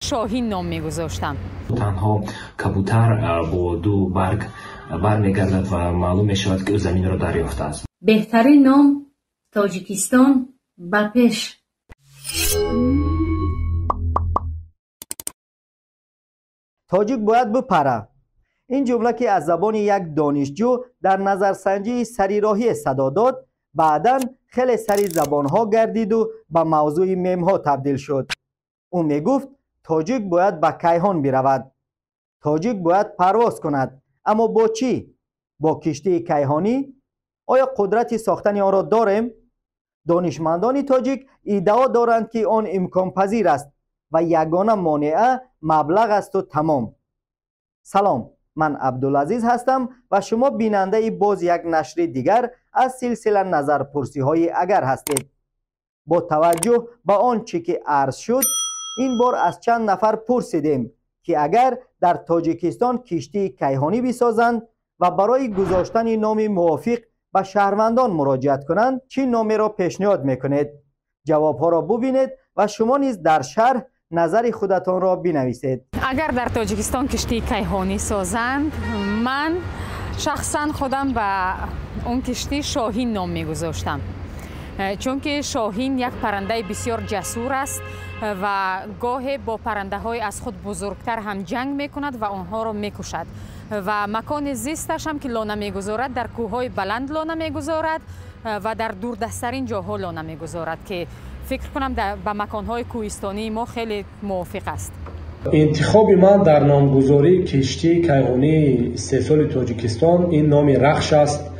شاهین نام میگذاشتم. تنها کبوتر با دو برگ برمیگردد و معلوم میشود که او زمین را دریافته است. بهترین نام تاجیکستان به پیش. تاجیک باید بپره. این جمله که از زبان یک دانشجو در نظرسنجی سریراهی صدا داد، بعداً خیلی سری زبانها گردید و به موضوع میمها تبدیل شد. او میگفت تاجیک باید به کیهان برود. تاجیک باید پرواز کند. اما با چی؟ با کشتی کیهانی؟ آیا قدرت ساختن آن را داریم؟ دانشمندان تاجیک ادعا دارند که آن امکان پذیر است و یگانه مانع مبلغ است و تمام. سلام، من عبدالعزیز هستم و شما بیننده باز یک نشر دیگر از سلسله نظرپرسی های اگر هستید. با توجه به آنچه که عرض شد، این بار از چند نفر پرسیدیم که اگر در تاجیکستان کشتی کیهانی بسازند و برای گذاشتن نام موافق به شهروندان مراجعت کنند، چه نامی را پیشنهاد میکنید؟ جوابها را ببینید و شما نیز در شرح نظر خودتان را بنویسید. اگر در تاجیکستان کشتی کیهانی سازند، من شخصا خودم به اون کشتی شاهین نام میگذاشتم، چون که شاهین یک پرنده بسیار جسور است و گاهی با پرنده های از خود بزرگتر هم جنگ میکند و آنها را میکشد و مکان زیستش هم که لانه میگذارد در کوههای بلند لانه میگذارد و در دوردستترین جاها لانه میگذارد که فکر کنم به مکانهای کوهستانی ما خیلی موافق است. انتخاب من در نامگذاری کشتی کیهانی استحصال تاجیکستان این نام رخش است.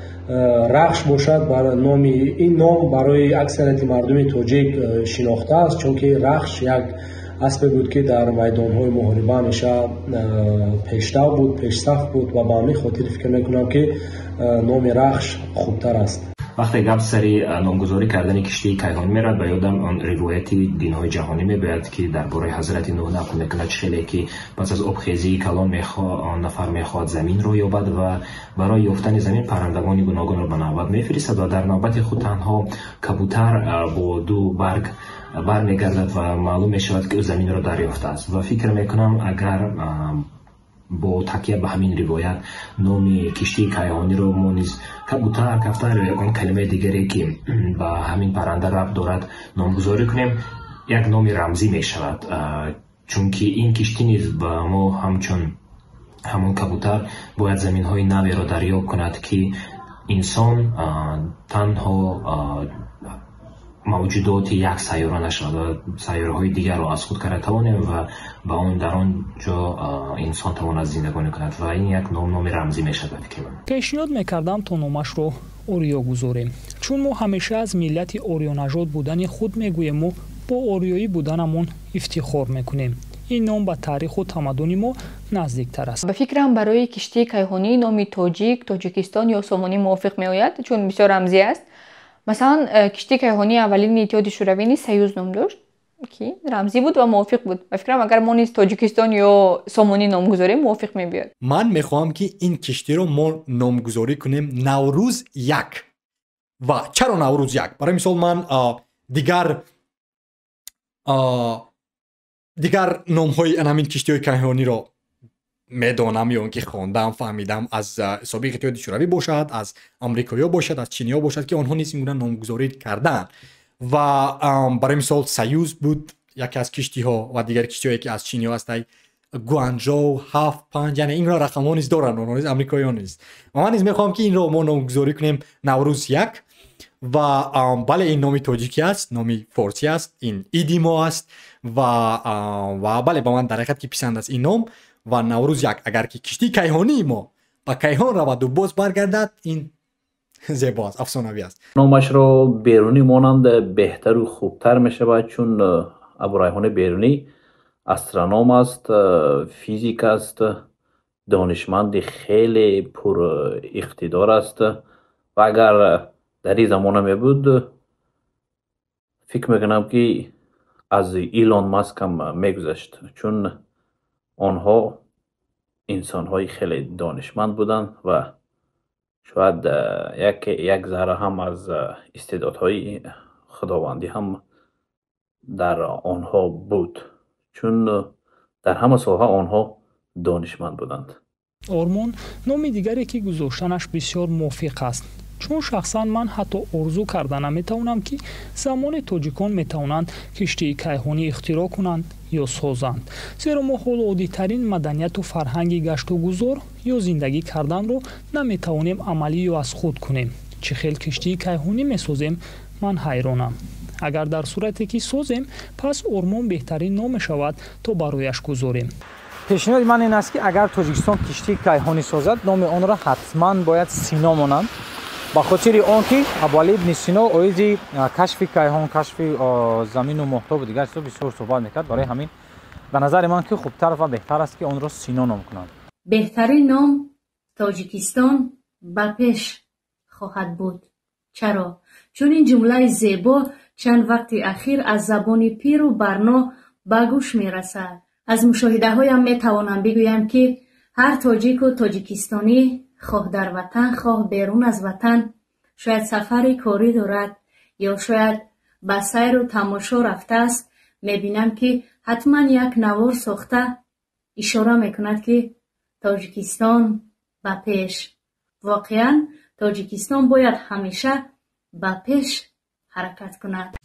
رخش باشد برای نام این نام برای اکثریت مردم تاجیک شناخته است، چون که رخش یک اسب بود که در میدان‌های محاربه همیشه پیشرو بود، پیشصف بود و به همین خاطر فکر میکنم که نام رخش خوبتر است. وقتی گپ سری نامگذاری کردن کشتی کیهانی میرد، به یادم آن روایتی دین‌های جهانی میبرد که درباره حضرت نوح نقل میکند خیلی که پس از آبخیزی کلان آن نفر میخواد زمین رو یابد و برای یافتن زمین پرندگان گوناگون را به نوبت میفرستد و در نوبت خود تنها کبوتر با دو برگ برمیگردد و معلوم میشود که او زمین را دریافته است. و فکر میکنم اگر با تکیه به همین روایت نام کشتی کیهانی رو ما نیز کبوتر، کفتر یا آن کلمه دیگری که به همین پرنده ربط دارد نامگذاری کنیم، یک نام رمزی می شود، چون که این کشتی نیز به ما همچون همون کبوتر باید زمین های نوی را دریافت کند که انسان تنها موجودات یک سیاره نشود و سیاره های دیگر را از خود کرده توانیم و با اون در آن جا انسان تواند زندگانی کند و این یک نام رمزی می شود. پیشنهاد میکردم تا نامش رو اوریا گذاریم، چون ما همیشه از ملت اوریا نژاد بودن خود میگوییم و با اوریایی بودنمون افتخار میکنیم. این نام به تاریخ و تمدن ما نزدیکتر است. به فکرم برای کشتی کیهانی نام تاجیکستان یا سامانی موافق میآید، چون بسیار رمزی است. مثلا کشتی کیهانی اولین اتحاد شوروی سیوز نام داشت که رمزی بود و موافق بود. به فکرم اگر ما نیز تاجیکستان یا سامانی نامگذاری موافق میبیاد. من میخوام که این کشتی رو ما نامگذاری کنیم نوروز 1. و چرا نوروز 1؟ برای مثال من دیگر نام های همین کشتی های کیهانی رو میدانم یا اینکه خواندم فهمیدم از سابق اتحاد شوروی باشد، از آمریکایی‌ها باشد، از چینی‌ها باشد که آنها نیز این گونه نامگذاری کردن و برای مثال سیوز بود یکی از کشتی‌ها و دیگر کشتی‌هایی که از چینی‌ها هست گوانجو 7 5 یعنی این را رقم‌ها نیز دارن، آنها نیز آمریکایی‌ها نیست. و من نیز می‌خوام که این را ما نامگذاری کنیم نوروز 1 و بله این نامی تاجیکی است، نامی فارسی است، این ایدیما است و بله با من در حقیقت که پسند است این نام و نوروز 1 اگر که کشتی کیهانی ما با کیهان رود و باز برگردد این زیباست، افسانوی است. نامش رو بیرونی مانند بهتر و خوبتر می شود، چون ابوریحان بیرونی استرونوم است، فیزیک است، دانشمند خیلی پر اقتدار است و اگر در این زمانه می بود فکر میکنم که از ایلان ماسک هم میگذشت، چون آنها انسان‌های خیلی دانشمند بودند و شاید یک ذره هم از استعدادهای خداوندی هم در آنها بود، چون در همه ساحه آنها دانشمند بودند. آرمان نامی دیگری که گذاشتنش بسیار موافق است. چون شخصا من حتی آرزو کرده نمیتوانم که زمان تاجیکان میتوانند کشتی کیهانی اختراع کنند یا سازند. زیرا ما حال عادی ترین مدنیت و فرهنگ گشت و گذار یا زندگی کردن رو نمیتوانیم عملی یا از خود کنیم. چه خیلی کشتی کیهانی میسازیم من حیرانم. اگر در صورتی که سازیم پس آرمان بهترین نام شود تا برایش گذاریم. پیشنهاد من این است که اگر تاجیکستان کشتی کیهانی سازد نام آن را حتما باید سینا مانند، به خاطر آنکه ابوعلی ابن سینا اویزی کشف کیهان، کشف زمین و محتاب و دیگر بسیار صحبت میکرد. برای همین به نظر من که خوبتر و بهتر است که آن را سینا نام کنند. بهترین نام تاجیکستان به پیش خواهد بود. چرا؟ چون این جمله زیبا چند وقت اخیر از زبان پیر و برنا به گوش میرسد. از مشاهده هایم می توانم بگویم که هر تاجیک و تاجیکستانی خواه در وطن خواه بیرون از وطن شاید سفر کاری دارد یا شاید به سیر و تماشا رفته است، می بینم که حتما یک نوار ساخته اشاره می کند که تاجیکستان به پیش. واقعا تاجیکستان باید همیشه به پیش حرکت کند.